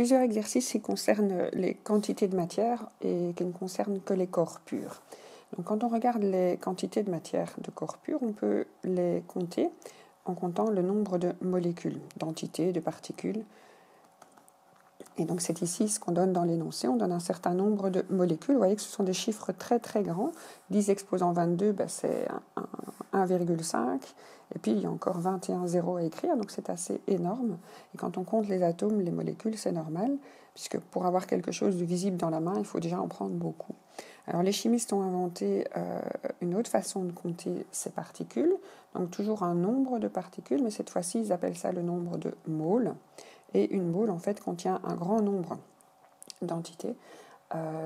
plusieurs exercices qui concernent les quantités de matière et qui ne concernent que les corps purs. Donc quand on regarde les quantités de matière de corps purs, on peut les compter en comptant le nombre de molécules, d'entités, de particules. Et donc c'est ici ce qu'on donne dans l'énoncé, on donne un certain nombre de molécules. Vous voyez que ce sont des chiffres très très grands. 10 exposant 22, c'est 1,5. Et puis il y a encore 21 zéros à écrire, donc c'est assez énorme. Et quand on compte les atomes, les molécules, c'est normal, puisque pour avoir quelque chose de visible dans la main, il faut déjà en prendre beaucoup. Alors les chimistes ont inventé une autre façon de compter ces particules, donc toujours un nombre de particules, mais cette fois-ci ils appellent ça le nombre de moles. Et une mole, en fait, contient un grand nombre d'entités,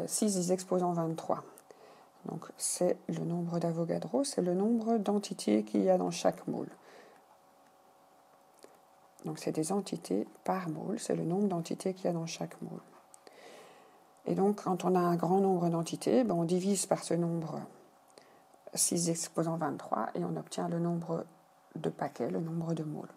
6 exposant 23. Donc, c'est le nombre d'Avogadro, c'est le nombre d'entités qu'il y a dans chaque mole. Donc, c'est des entités par mole, c'est le nombre d'entités qu'il y a dans chaque mole. Et donc, quand on a un grand nombre d'entités, on divise par ce nombre 6 exposant 23 et on obtient le nombre de paquets, le nombre de moles.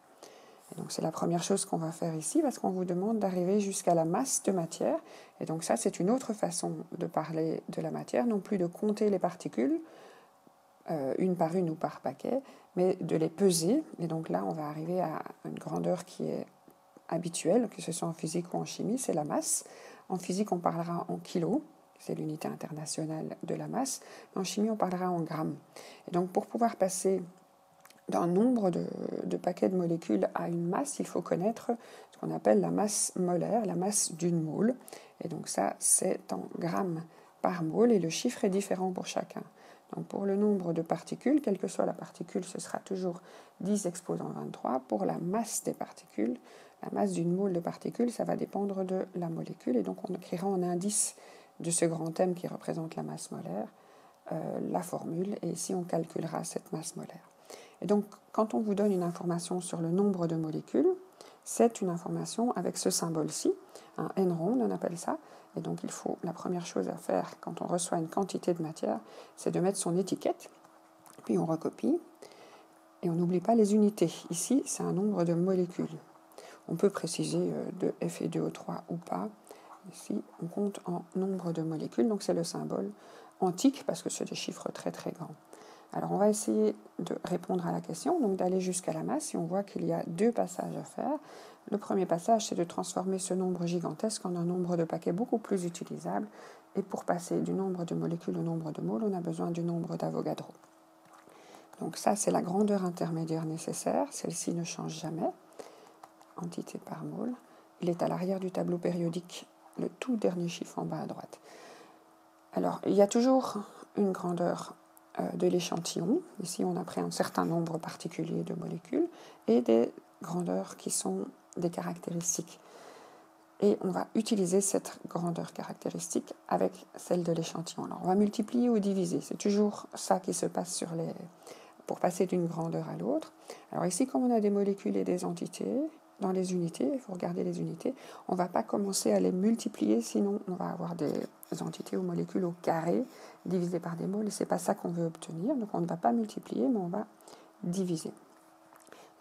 Et donc c'est la première chose qu'on va faire ici parce qu'on vous demande d'arriver jusqu'à la masse de matière. Et donc ça, c'est une autre façon de parler de la matière, non plus de compter les particules, une par une ou par paquet, mais de les peser. Et donc là, on va arriver à une grandeur qui est habituelle, que ce soit en physique ou en chimie, c'est la masse. En physique, on parlera en kilos, c'est l'unité internationale de la masse. En chimie, on parlera en grammes. Et donc pour pouvoir passer d'un nombre de paquets de molécules à une masse, il faut connaître ce qu'on appelle la masse molaire, la masse d'une mole. Et donc ça, c'est en grammes par mole et le chiffre est différent pour chacun. Donc pour le nombre de particules, quelle que soit la particule, ce sera toujours 10 exposant 23. Pour la masse des particules, la masse d'une mole de particules, ça va dépendre de la molécule. Et donc on écrira en indice de ce grand M qui représente la masse molaire, la formule. Et ici, on calculera cette masse molaire. Et donc, quand on vous donne une information sur le nombre de molécules, c'est une information avec ce symbole-ci, un N rond, on appelle ça. Et donc, la première chose à faire quand on reçoit une quantité de matière, c'est de mettre son étiquette, puis on recopie, et on n'oublie pas les unités. Ici, c'est un nombre de molécules. On peut préciser de Fe2O3 ou pas. Ici, on compte en nombre de molécules, donc c'est le symbole antique, parce que c'est des chiffres très très grands. Alors on va essayer de répondre à la question, donc d'aller jusqu'à la masse, et on voit qu'il y a 2 passages à faire. Le premier passage, c'est de transformer ce nombre gigantesque en un nombre de paquets beaucoup plus utilisable, et pour passer du nombre de molécules au nombre de moles, on a besoin du nombre d'Avogadro. Donc ça, c'est la grandeur intermédiaire nécessaire, celle-ci ne change jamais, entité par mole. Il est à l'arrière du tableau périodique, le tout dernier chiffre en bas à droite. Alors, il y a toujours une grandeur de l'échantillon. Ici, on a pris un certain nombre particulier de molécules et des grandeurs qui sont des caractéristiques. Et on va utiliser cette grandeur caractéristique avec celle de l'échantillon. Alors, on va multiplier ou diviser. C'est toujours ça qui se passe pour passer d'une grandeur à l'autre. Alors ici, comme on a des molécules et des entités, dans les unités, il faut regarder les unités, on ne va pas commencer à les multiplier, sinon on va avoir des entités ou molécules au carré divisées par des moles, et ce n'est pas ça qu'on veut obtenir. Donc on ne va pas multiplier, mais on va diviser.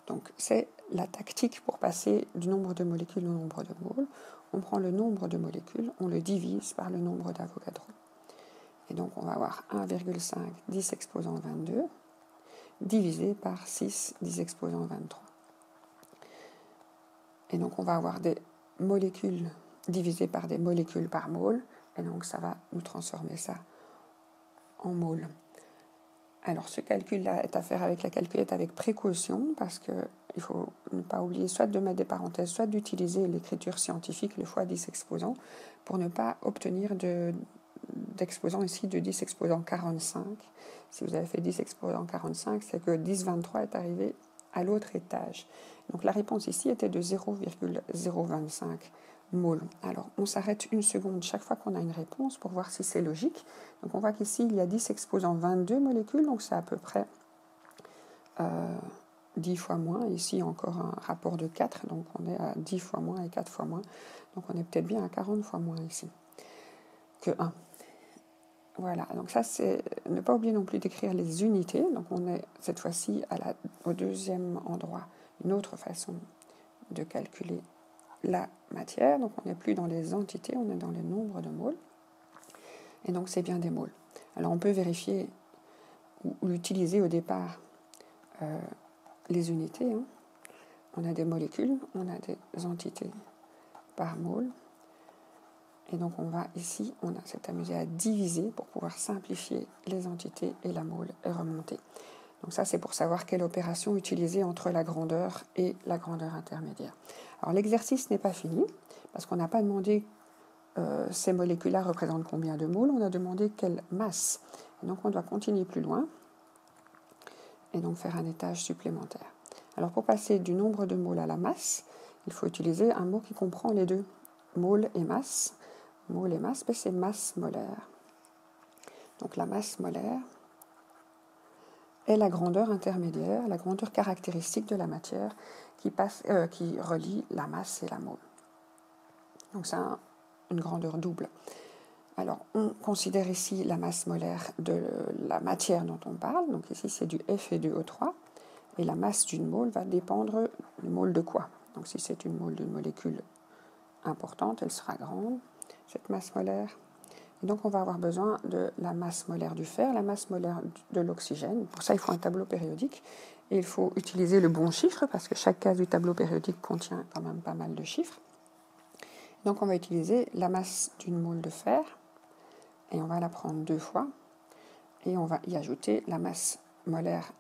Donc c'est la tactique pour passer du nombre de molécules au nombre de moles. On prend le nombre de molécules, on le divise par le nombre d'Avogadro. Et donc on va avoir 1,5 10 exposant 22 divisé par 6 10 exposant 23. Et donc on va avoir des molécules divisées par des molécules par mole, et donc ça va nous transformer ça en mole. Alors ce calcul-là est à faire avec la calculette avec précaution, parce qu'il ne faut ne pas oublier soit de mettre des parenthèses, soit d'utiliser l'écriture scientifique, le fois 10 exposants, pour ne pas obtenir d'exposants ici de 10 exposant 45. Si vous avez fait 10 exposant 45, c'est que 10,23 est arrivé à l'autre étage. Donc la réponse ici était de 0,025 moles. Alors on s'arrête une seconde chaque fois qu'on a une réponse pour voir si c'est logique. Donc on voit qu'ici il y a 10 exposant 22 molécules, donc c'est à peu près 10 fois moins. Ici encore un rapport de 4, donc on est à 10 fois moins et 4 fois moins. Donc on est peut-être bien à 40 fois moins ici que 1. Voilà, donc ça c'est ne pas oublier non plus d'écrire les unités. Donc on est cette fois-ci au deuxième endroit, une autre façon de calculer la matière, donc on n'est plus dans les entités, on est dans le nombre de moles, et donc c'est bien des moles. Alors on peut vérifier ou utiliser au départ les unités. Hein. On a des molécules, on a des entités par mole, et donc on s'est amusé à diviser pour pouvoir simplifier les entités et la mole et remonter. Donc ça, c'est pour savoir quelle opération utiliser entre la grandeur et la grandeur intermédiaire. Alors l'exercice n'est pas fini, parce qu'on n'a pas demandé ces molécules-là représentent combien de moles, on a demandé quelle masse. Et donc on doit continuer plus loin, et donc faire un étage supplémentaire. Alors pour passer du nombre de moles à la masse, il faut utiliser un mot qui comprend les deux, mole et masse. Mole et masse, c'est masse molaire. Donc la masse molaire est la grandeur intermédiaire, la grandeur caractéristique de la matière qui relie la masse et la mole. Donc c'est une grandeur double. Alors on considère ici la masse molaire de la matière dont on parle, donc ici c'est du Fe2O3, et la masse d'une mole va dépendre du mole de quoi. Donc si c'est une mole d'une molécule importante, elle sera grande, cette masse molaire. Et donc on va avoir besoin de la masse molaire du fer, la masse molaire de l'oxygène. Pour ça, il faut un tableau périodique. Et il faut utiliser le bon chiffre, parce que chaque case du tableau périodique contient quand même pas mal de chiffres. Donc on va utiliser la masse d'une mole de fer, et on va la prendre 2 fois, et on va y ajouter la masse molaire,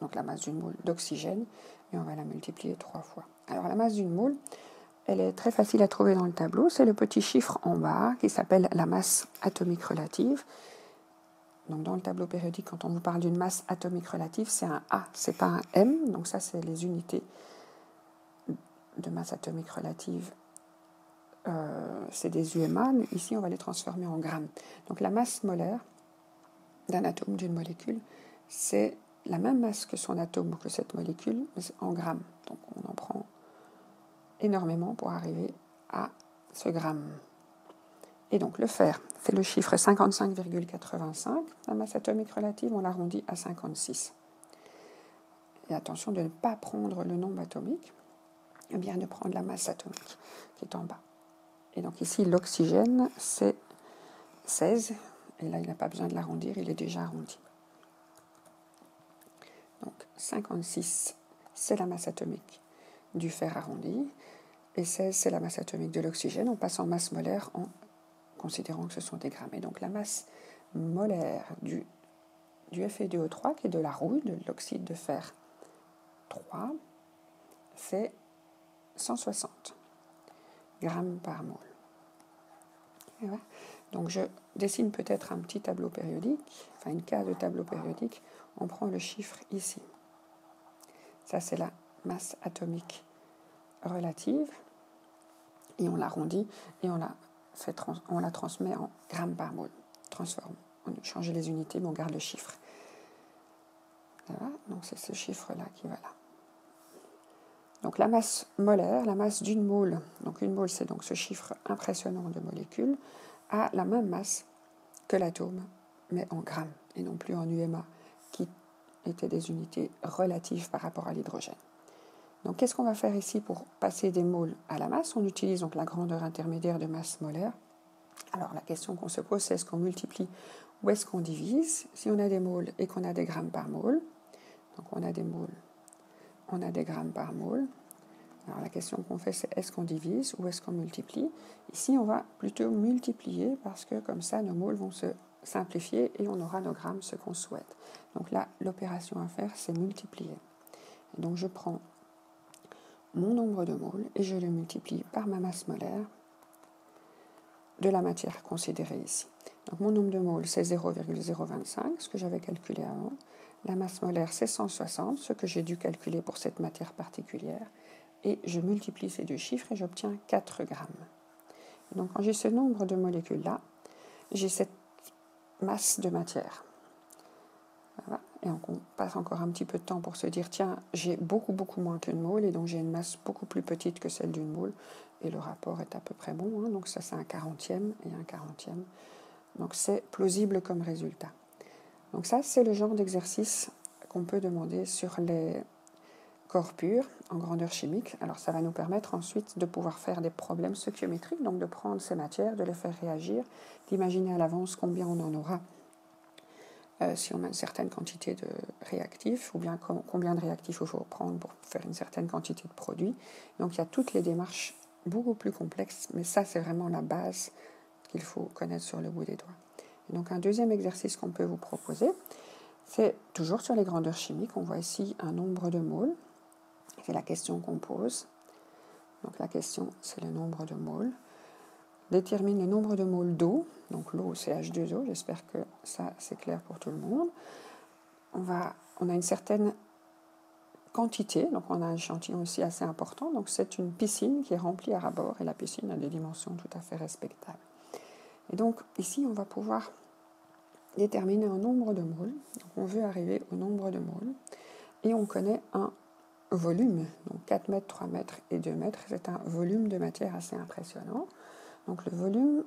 donc la masse d'une mole d'oxygène, et on va la multiplier 3 fois. Alors la masse d'une mole, elle est très facile à trouver dans le tableau. C'est le petit chiffre en bas qui s'appelle la masse atomique relative. Donc dans le tableau périodique, quand on vous parle d'une masse atomique relative, c'est un A, c'est pas un M. Donc ça, c'est les unités de masse atomique relative. C'est des UMA. Ici, on va les transformer en grammes. Donc la masse molaire d'un atome, d'une molécule, c'est la même masse que son atome ou que cette molécule, mais en grammes. Donc on en prend énormément pour arriver à ce gramme. Et donc le fer, c'est le chiffre 55,85. La masse atomique relative, on l'arrondit à 56. Et attention de ne pas prendre le nombre atomique, mais bien de prendre la masse atomique qui est en bas. Et donc ici, l'oxygène, c'est 16. Et là, il n'a pas besoin de l'arrondir, il est déjà arrondi. Donc 56, c'est la masse atomique du fer arrondi. Et 16, c'est la masse atomique de l'oxygène. On passe en masse molaire en considérant que ce sont des grammes. Et donc la masse molaire du Fe2O3, qui est de la rouille, de l'oxyde de fer 3, c'est 160 grammes par mole. Voilà. Donc je dessine peut-être un petit tableau périodique, enfin une case de tableau périodique. On prend le chiffre ici. Ça, c'est la masse atomique relative. Et on l'arrondit et on la transmet en grammes par mole. Transforme. On change les unités, mais on garde le chiffre. Voilà. Donc c'est ce chiffre-là qui va là. Donc la masse molaire, la masse d'une mole, donc une mole c'est donc ce chiffre impressionnant de molécules, a la même masse que l'atome, mais en grammes, et non plus en UMA, qui étaient des unités relatives par rapport à l'hydrogène. Donc qu'est-ce qu'on va faire ici pour passer des moles à la masse? On utilise donc la grandeur intermédiaire de masse molaire. Alors la question qu'on se pose, c'est est-ce qu'on multiplie ou est-ce qu'on divise? Si on a des moles et qu'on a des grammes par mole, donc on a des moles, on a des grammes par mole. Alors la question qu'on fait, c'est est-ce qu'on divise ou est-ce qu'on multiplie? Ici, on va plutôt multiplier parce que comme ça, nos moles vont se simplifier et on aura nos grammes, ce qu'on souhaite. Donc là, l'opération à faire, c'est multiplier. Et donc je prends mon nombre de moles et je le multiplie par ma masse molaire de la matière considérée ici. Donc mon nombre de moles, c'est 0,025, ce que j'avais calculé avant. La masse molaire, c'est 160, ce que j'ai dû calculer pour cette matière particulière. Et je multiplie ces deux chiffres et j'obtiens 4 grammes. Donc quand j'ai ce nombre de molécules-là, j'ai cette masse de matière. Voilà. Et on passe encore un petit peu de temps pour se dire, tiens, j'ai beaucoup moins qu'une mole, et donc j'ai une masse beaucoup plus petite que celle d'une mole, et le rapport est à peu près bon, hein. Donc ça c'est un 40e et un 40e. Donc c'est plausible comme résultat. Donc ça c'est le genre d'exercice qu'on peut demander sur les corps pur en grandeur chimique. Alors ça va nous permettre ensuite de pouvoir faire des problèmes stoichiométriques, donc de prendre ces matières, de les faire réagir, d'imaginer à l'avance combien on en aura si on a une certaine quantité de réactifs, ou bien combien de réactifs il faut prendre pour faire une certaine quantité de produits. Donc il y a toutes les démarches beaucoup plus complexes, mais ça c'est vraiment la base qu'il faut connaître sur le bout des doigts. Et donc un deuxième exercice qu'on peut vous proposer, c'est toujours sur les grandeurs chimiques. On voit ici un nombre de moles. C'est la question qu'on pose. Donc la question, c'est le nombre de moles. Détermine le nombre de moles d'eau. Donc l'eau, c'est H2O. J'espère que ça, c'est clair pour tout le monde. On a une certaine quantité. Donc on a un échantillon aussi assez important. Donc c'est une piscine qui est remplie à ras-bord. Et la piscine a des dimensions tout à fait respectables. Et donc ici, on va pouvoir déterminer un nombre de moles. Donc on veut arriver au nombre de moles. Et on connaît un volume, donc 4 mètres, 3 mètres et 2 mètres, c'est un volume de matière assez impressionnant. Donc le volume,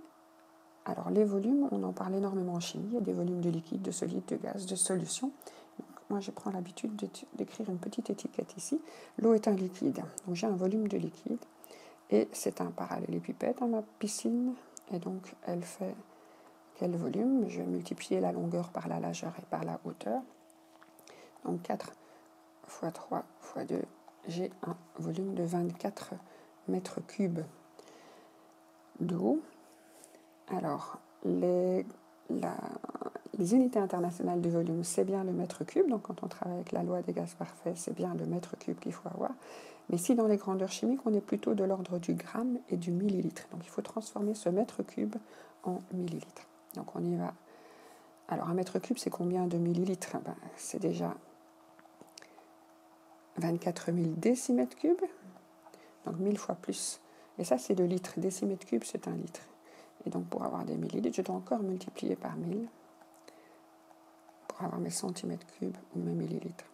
alors les volumes, on en parle énormément en chimie, il y a des volumes de liquide, de solide, de gaz, de solution. Donc, moi je prends l'habitude d'écrire une petite étiquette ici. L'eau est un liquide, donc j'ai un volume de liquide et c'est un parallélépipède dans ma piscine et donc elle fait quel volume? Je vais multiplier la longueur par la largeur et par la hauteur. Donc 4 fois 3 fois 2, j'ai un volume de 24 mètres cubes d'eau. Alors, les unités internationales de volume, c'est bien le mètre cube. Donc, quand on travaille avec la loi des gaz parfaits, c'est bien le mètre cube qu'il faut avoir. Mais si dans les grandeurs chimiques, on est plutôt de l'ordre du gramme et du millilitre. Donc, il faut transformer ce mètre cube en millilitres. Donc, on y va. Alors, un mètre cube, c'est combien de millilitres? C'est déjà 24 000 décimètres cubes, donc 1000 fois plus. Et ça, c'est le litre. Décimètre cube, c'est un litre. Et donc, pour avoir des millilitres, je dois encore multiplier par 1000 pour avoir mes centimètres cubes ou mes millilitres.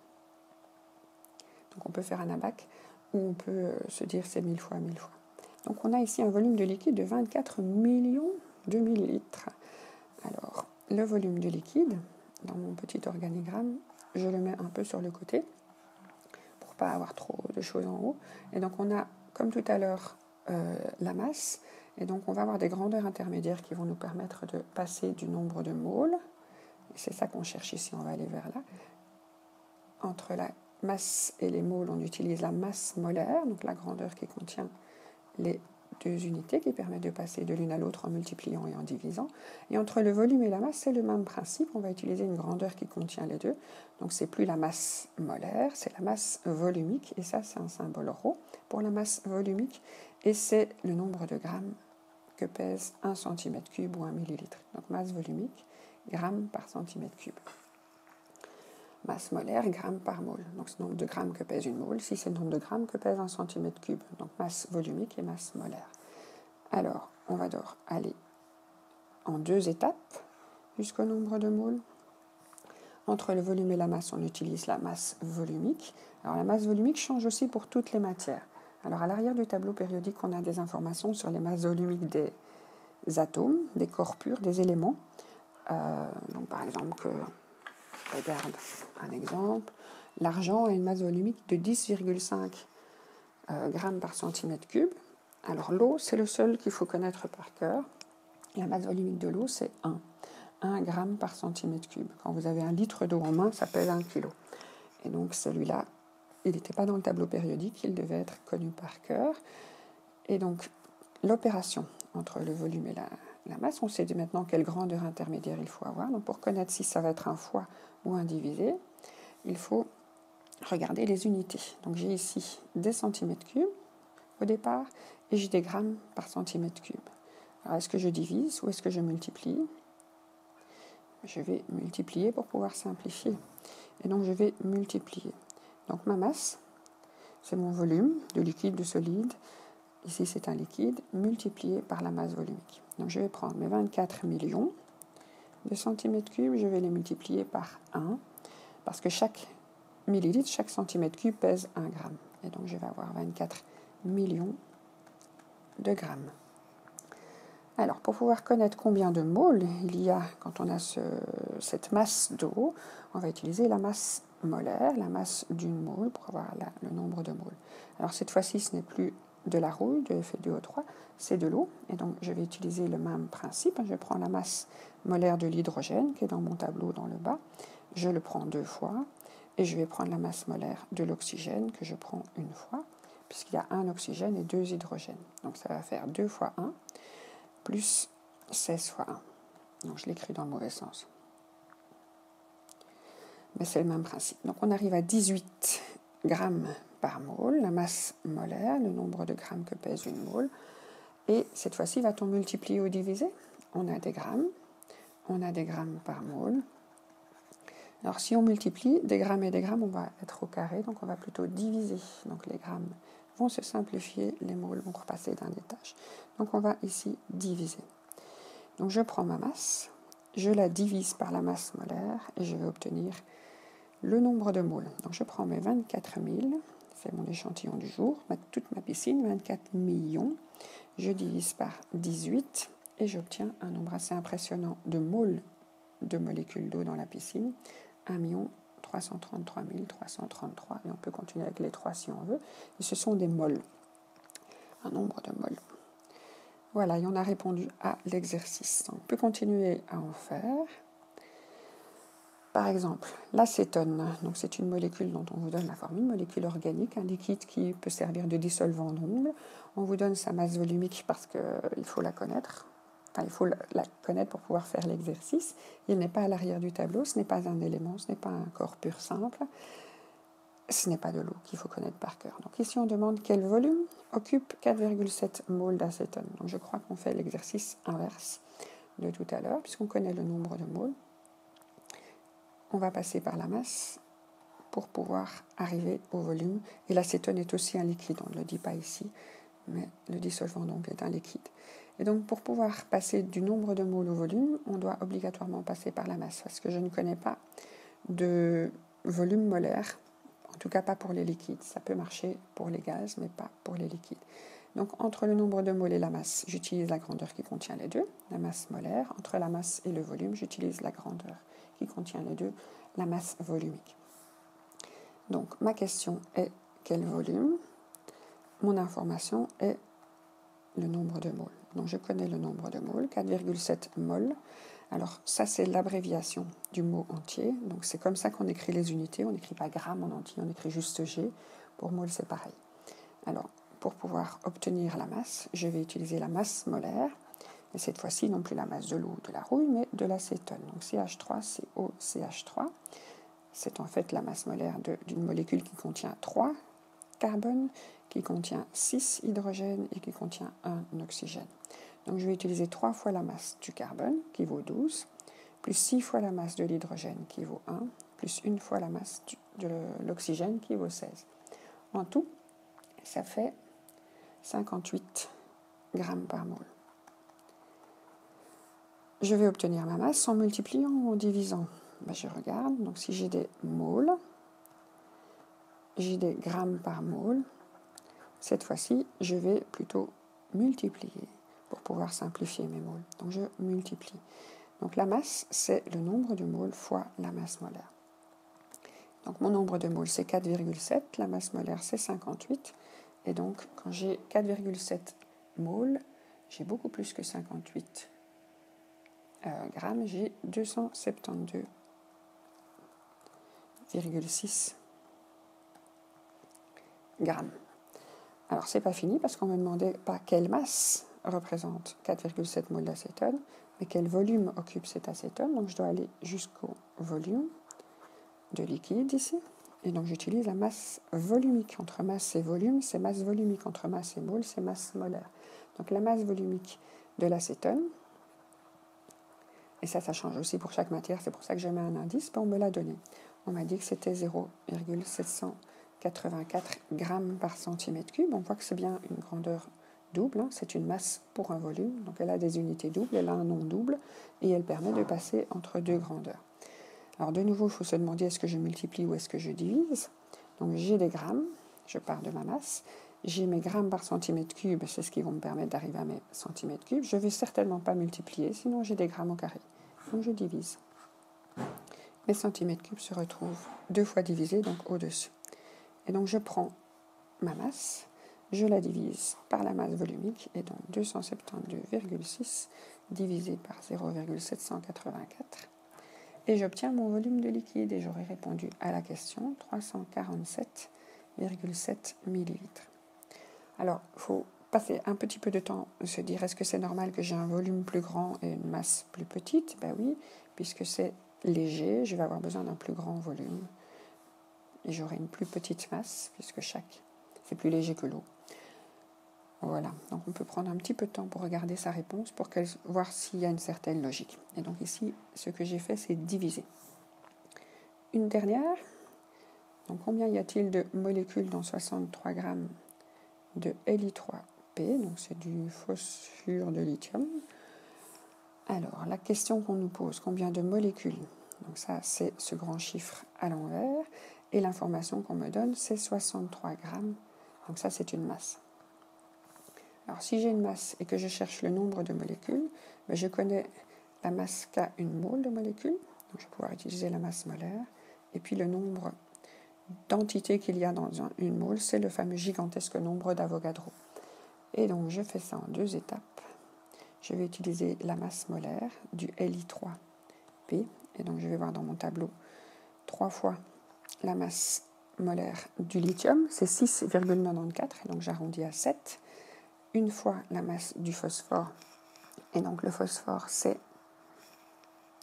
Donc, on peut faire un abac ou on peut se dire c'est 1000 fois 1000 fois. Donc, on a ici un volume de liquide de 24 millions de millilitres. Alors, le volume de liquide, dans mon petit organigramme, je le mets un peu sur le côté pour pas avoir trop de choses en haut. Et donc, on a, comme tout à l'heure, la masse. Et donc, on va avoir des grandeurs intermédiaires qui vont nous permettre de passer du nombre de moles. C'est ça qu'on cherche ici, on va aller vers là. Entre la masse et les moles, on utilise la masse molaire, donc la grandeur qui contient les deux unités, qui permet de passer de l'une à l'autre en multipliant et en divisant. Et entre le volume et la masse, c'est le même principe. On va utiliser une grandeur qui contient les deux. Donc, c'est plus la masse molaire, c'est la masse volumique. Et ça, c'est un symbole ρ pour la masse volumique. Et c'est le nombre de grammes que pèse 1 cm3 ou 1 millilitre. Donc, masse volumique, grammes par centimètre cube. Masse molaire, grammes par mole. Donc, c'est le nombre de grammes que pèse une mole. Si c'est le nombre de grammes que pèse 1 cm3. Donc, masse volumique et masse molaire. Alors, on va donc aller en 2 étapes jusqu'au nombre de moles. Entre le volume et la masse, on utilise la masse volumique. Alors, la masse volumique change aussi pour toutes les matières. Alors, à l'arrière du tableau périodique, on a des informations sur les masses volumiques des atomes, des corps purs, des éléments. Donc, par exemple, je regarde un exemple. L'argent a une masse volumique de 10,5 grammes par centimètre cube. Alors, l'eau, c'est le seul qu'il faut connaître par cœur. La masse volumique de l'eau, c'est 1 gramme par centimètre cube. Quand vous avez 1 litre d'eau en main, ça pèse 1 kilo. Et donc, celui-là, il n'était pas dans le tableau périodique, il devait être connu par cœur. Et donc, l'opération entre le volume et la masse, on sait maintenant quelle grandeur intermédiaire il faut avoir. Donc, pour connaître si ça va être un fois ou un divisé, il faut regarder les unités. Donc, j'ai ici des centimètres cubes au départ et j'ai des grammes par centimètre cube. Alors, est-ce que je divise ou est-ce que je multiplie? Je vais multiplier pour pouvoir simplifier. Et donc, je vais multiplier. Donc, ma masse, c'est mon volume de liquide, de solide. Ici, c'est un liquide multiplié par la masse volumique. Donc, je vais prendre mes 24 millions de centimètres cubes. Je vais les multiplier par 1. Parce que chaque millilitre, chaque centimètre cube pèse 1 gramme. Et donc, je vais avoir 24 millions de grammes. Alors, pour pouvoir connaître combien de moles il y a quand on a cette masse d'eau, on va utiliser la masse molaire, la masse d'une mole, pour avoir le nombre de moles. Alors, cette fois-ci, ce n'est plus de la rouille, de Fe2O3, c'est de l'eau. Et donc, je vais utiliser le même principe. Je prends la masse molaire de l'hydrogène, qui est dans mon tableau dans le bas. Je le prends 2 fois. Et je vais prendre la masse molaire de l'oxygène, que je prends 1 fois, puisqu'il y a 1 oxygène et 2 hydrogènes. Donc, ça va faire 2 fois 1. Plus 16 fois 1. Donc je l'écris dans le mauvais sens. Mais c'est le même principe. Donc on arrive à 18 grammes par mole, la masse molaire, le nombre de grammes que pèse une mole. Et cette fois-ci, va-t-on multiplier ou diviser? On a des grammes par mole. Alors si on multiplie des grammes et des grammes, on va être au carré, donc on va plutôt diviser. Donc les grammes vont se simplifier, les moles vont repasser d'un étage. Donc on va ici diviser. Donc je prends ma masse, je la divise par la masse molaire et je vais obtenir le nombre de moles. Donc je prends mes 24 000, c'est mon échantillon du jour, toute ma piscine, 24 millions. Je divise par 18 et j'obtiens un nombre assez impressionnant de moles de molécules d'eau dans la piscine, 1 333 333, et on peut continuer avec les 3 si on veut, et ce sont des moles, un nombre de moles. Voilà, et on a répondu à l'exercice. On peut continuer à en faire. Par exemple, l'acétone, donc c'est une molécule dont on vous donne la formule, une molécule organique, un liquide qui peut servir de dissolvant d'ongles. On vous donne sa masse volumique parce qu'il faut la connaître. Enfin, il faut la connaître pour pouvoir faire l'exercice. Il n'est pas à l'arrière du tableau, ce n'est pas un élément, ce n'est pas un corps pur simple. Ce n'est pas de l'eau qu'il faut connaître par cœur. Donc ici, on demande quel volume occupe 4,7 moles d'acétone. Donc je crois qu'on fait l'exercice inverse de tout à l'heure, puisqu'on connaît le nombre de moles. On va passer par la masse pour pouvoir arriver au volume. Et l'acétone est aussi un liquide, on ne le dit pas ici, mais le dissolvant donc est un liquide. Et donc pour pouvoir passer du nombre de moles au volume, on doit obligatoirement passer par la masse, parce que je ne connais pas de volume molaire, en tout cas pas pour les liquides. Ça peut marcher pour les gaz, mais pas pour les liquides. Donc entre le nombre de moles et la masse, j'utilise la grandeur qui contient les deux, la masse molaire. Entre la masse et le volume, j'utilise la grandeur qui contient les deux, la masse volumique. Donc ma question est quel volume? Mon information est le nombre de moles. Donc je connais le nombre de moles, 4,7 moles. Alors ça c'est l'abréviation du mot entier. Donc c'est comme ça qu'on écrit les unités. On n'écrit pas gramme en entier, on écrit juste G. Pour mole c'est pareil. Alors pour pouvoir obtenir la masse, je vais utiliser la masse molaire. Et cette fois-ci, non plus la masse de l'eau ou de la rouille, mais de l'acétone. Donc CH3COCH3. C'est en fait la masse molaire d'une molécule qui contient 3 carbones, qui contient 6 hydrogènes et qui contient 1 oxygène. Donc je vais utiliser 3 fois la masse du carbone, qui vaut 12, plus 6 fois la masse de l'hydrogène, qui vaut 1, plus 1 fois la masse de l'oxygène, qui vaut 16. En tout, ça fait 58 grammes par mole. Je vais obtenir ma masse en multipliant ou en divisant. Je regarde, donc si j'ai des moles, j'ai des grammes par mole, cette fois-ci, je vais plutôt multiplier pour pouvoir simplifier mes moles. Donc je multiplie. Donc la masse, c'est le nombre de moles fois la masse molaire. Donc mon nombre de moles, c'est 4,7, la masse molaire, c'est 58. Et donc, quand j'ai 4,7 moles, j'ai beaucoup plus que 58 grammes, j'ai 272,6 grammes. Alors, c'est pas fini parce qu'on me demandait pas quelle masse représente 4,7 moles d'acétone, mais quel volume occupe cet acétone. Donc, je dois aller jusqu'au volume de liquide ici. Et donc, j'utilise la masse volumique. Entre masse et volume, c'est masse volumique. Entre masse et mole, c'est masse molaire. Donc, la masse volumique de l'acétone, et ça change aussi pour chaque matière, c'est pour ça que je mets un indice, on me l'a donné. On m'a dit que c'était 0,784 grammes par centimètre cube. On voit que c'est bien une grandeur double, c'est une masse pour un volume, donc elle a des unités doubles, elle a un nom double, et elle permet de passer entre deux grandeurs. Alors de nouveau, il faut se demander est-ce que je multiplie ou est-ce que je divise. Donc j'ai des grammes, je pars de ma masse, j'ai mes grammes par centimètre cube, c'est ce qui va me permettre d'arriver à mes centimètres cubes. Je ne vais certainement pas multiplier, sinon j'ai des grammes au carré. Donc je divise. Mes centimètres cubes se retrouvent 2 fois divisés, donc au-dessus. Et donc je prends ma masse, je la divise par la masse volumique, et donc 272,6 divisé par 0,784. Et j'obtiens mon volume de liquide, et j'aurai répondu à la question 347,7 millilitres. Alors, il faut passer un petit peu de temps à se dire, est-ce que c'est normal que j'ai un volume plus grand et une masse plus petite? Ben oui, puisque c'est léger, je vais avoir besoin d'un plus grand volume. Et j'aurai une plus petite masse, puisque c'est plus léger que l'eau. Voilà, donc on peut prendre un petit peu de temps pour regarder sa réponse, pour voir s'il y a une certaine logique. Et donc ici, ce que j'ai fait, c'est diviser. Une dernière, donc combien y a-t-il de molécules dans 63 grammes de Li3P, donc c'est du phosphure de lithium. Alors, la question qu'on nous pose, combien de molécules? Donc ça, c'est ce grand chiffre à l'envers. Et l'information qu'on me donne, c'est 63 grammes. Donc ça, c'est une masse. Alors, si j'ai une masse et que je cherche le nombre de molécules, ben, je connais la masse qu'a une mole de molécules. Donc, je vais pouvoir utiliser la masse molaire. Et puis, le nombre d'entités qu'il y a dans une mole, c'est le fameux gigantesque nombre d'Avogadro. Et donc, je fais ça en 2 étapes. Je vais utiliser la masse molaire du Li3P. Et donc, je vais voir dans mon tableau 3 fois la masse molaire du lithium, c'est 6,94. Et donc, j'arrondis à 7. Une fois la masse du phosphore. Et donc, le phosphore, c'est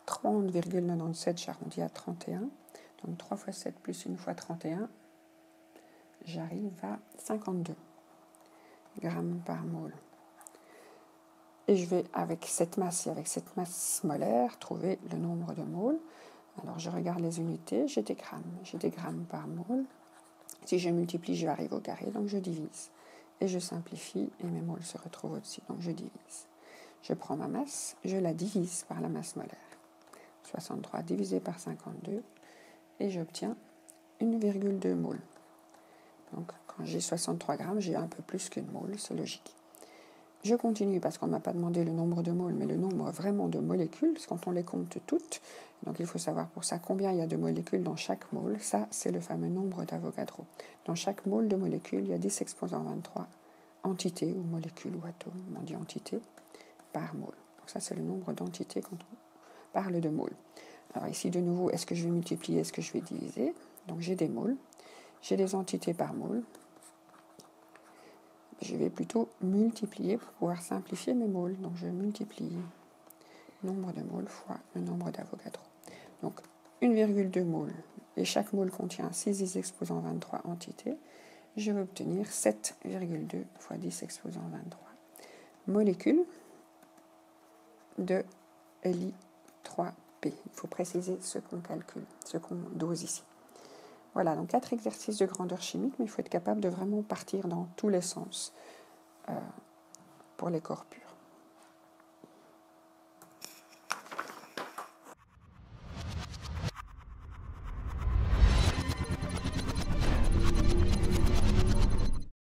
30,97. J'arrondis à 31. Donc, 3 fois 7 plus 1 fois 31. J'arrive à 52 grammes par mole. Et je vais, avec cette masse et avec cette masse molaire, trouver le nombre de moles. Alors, je regarde les unités, j'ai des grammes. J'ai des grammes par mole. Si je multiplie, je vais arriver au carré, donc je divise. Et je simplifie, et mes moles se retrouvent au-dessus, donc je divise. Je prends ma masse, je la divise par la masse molaire. 63 divisé par 52, et j'obtiens 1,2 mole. Donc, quand j'ai 63 grammes, j'ai un peu plus qu'une mole, c'est logique. Je continue parce qu'on ne m'a pas demandé le nombre de moles, mais le nombre vraiment de molécules, parce quand on les compte toutes, donc il faut savoir pour ça combien il y a de molécules dans chaque mole. Ça, c'est le fameux nombre d'Avogadro. Dans chaque mole de molécules, il y a 10 exposant 23 entités ou molécules ou atomes, on dit entités, par mole. Donc ça, c'est le nombre d'entités quand on parle de mole. Alors ici, de nouveau, est-ce que je vais multiplier, est-ce que je vais diviser? Donc j'ai des moles, j'ai des entités par mole. Je vais plutôt multiplier pour pouvoir simplifier mes moles. Donc je multiplie nombre de moles fois le nombre d'Avogadro. Donc 1,2 mole, et chaque mole contient 6 10 exposant 23 entités. Je vais obtenir 7,2 fois 10 exposant 23 molécules de Li3P. Il faut préciser ce qu'on calcule, ce qu'on dose ici. Voilà, donc 4 exercices de grandeur chimique, mais il faut être capable de vraiment partir dans tous les sens pour les corps purs.